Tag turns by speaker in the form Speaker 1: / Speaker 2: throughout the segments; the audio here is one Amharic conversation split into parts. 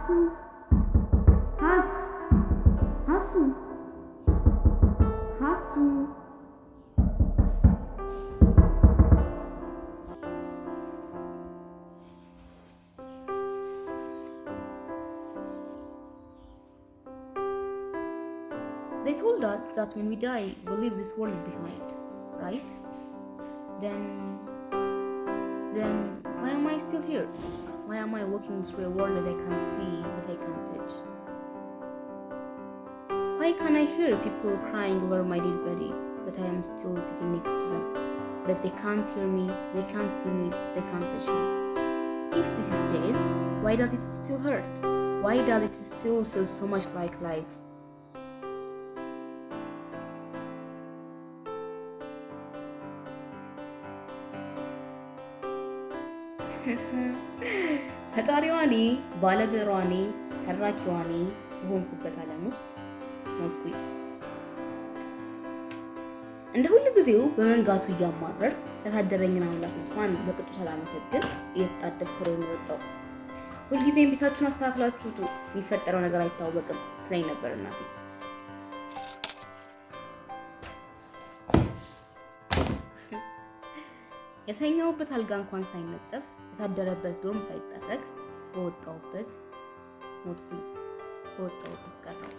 Speaker 1: Hasu. Hasu. Hasu. They told us that when we die, we'll leave this world behind, right? Then why am I still here? Why am I walking through a world that I can see but I can't touch? Why can I hear people crying over my dead body, but I am still sitting next to them? But they can't hear me, they can't see me, they can't touch me. If this is death, why does it still hurt? Why does it still feel so much like life? ፈጣሪዋ እኔ ባለብዕሯ እኔ ተራኪዋ እኔ በሆንኩበት ዓለም ውስጥ ሞትኩኝ። እንደ ሁሉ ጊዜው በመንጋቱ እያማረርኩ ለታደረኝን አምላክ እንኳን በቅጡ ሳላመሰግን እየተጣደፍኩ ነው የወጣው። ሁልጊዜም ቤታችሁን አስተካክላችሁ ውጡ፣ የሚፈጠረው ነገር አይታወቅም ትለኝ ነበር እናቴ። የተኛውበት አልጋ እንኳን ሳይነጠፍ የታደረበት ዶርም ሳይጠረግ በወጣውበት ሞትኩኝ፣ በወጣውበት ቀረሁ።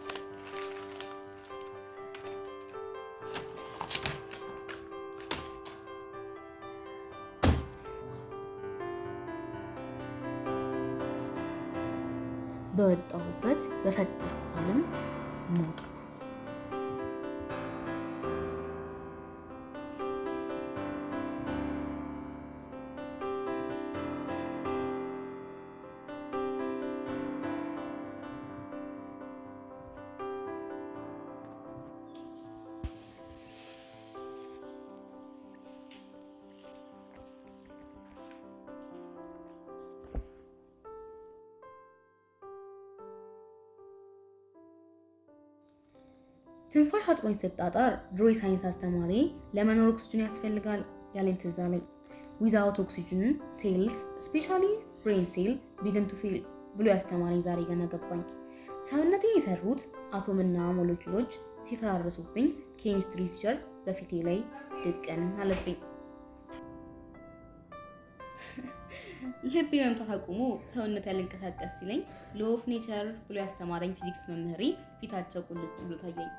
Speaker 1: በወጣውበት በፈጠርኩት ዓለም ሞትኩ። ትንፋሽ አጥሮኝ ስጣጣር ድሮ የሳይንስ አስተማሪ ለመኖር ኦክሲጅን ያስፈልጋል ያለኝ ትዝ አለኝ። ዊዛውት ኦክሲጅን ሴልስ ስፔሻሊ ብሬን ሴል ቢግን ቱ ፌል ብሎ ያስተማረኝ ዛሬ ገና ገባኝ። ሰውነቴን የሰሩት አቶምና ሞለኪውሎች ሲፈራረሱብኝ ኬሚስትሪ ቲቸር በፊቴ ላይ ድቅን አለብኝ። ልቤ መምታት አቁሞ ሰውነት ያልንቀሳቀስ ሲለኝ ሎው ኦፍ ኔቸር ብሎ ያስተማረኝ ፊዚክስ መምህሬ ፊታቸው ቁልጭ ብሎ ታየኝ።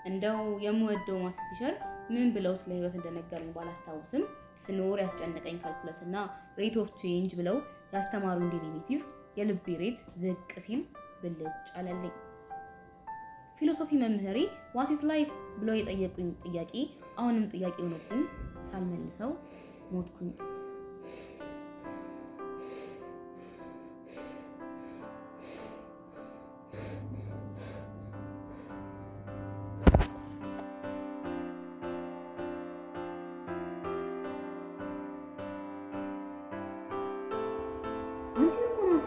Speaker 1: እንደው የምወደው ማስ ቲቸር ምን ብለው ስለ ህይወት እንደነገሩኝ ባላስታውስም ስኖር ያስጨነቀኝ ካልኩለስ እና ሬት ኦፍ ቼንጅ ብለው ያስተማሩኝ ዴሪቬቲቭ የልቤ ሬት ዝቅ ሲል ብልጭ አለልኝ። ፊሎሶፊ መምህሬ ዋት ኢዝ ላይፍ ብለው የጠየቁኝ ጥያቄ አሁንም ጥያቄ ሆኖብኝ ሳልመልሰው ሞትኩኝ።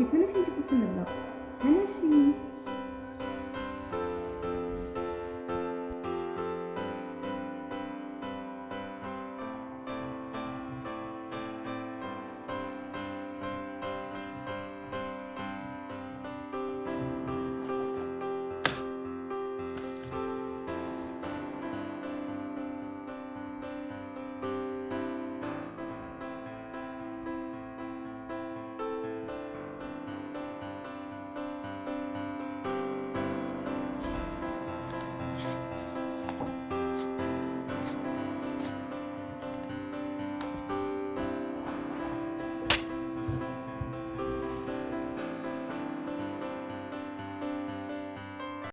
Speaker 1: ተነሽ እንጂ ቁርስ እንብላ። ተነሽ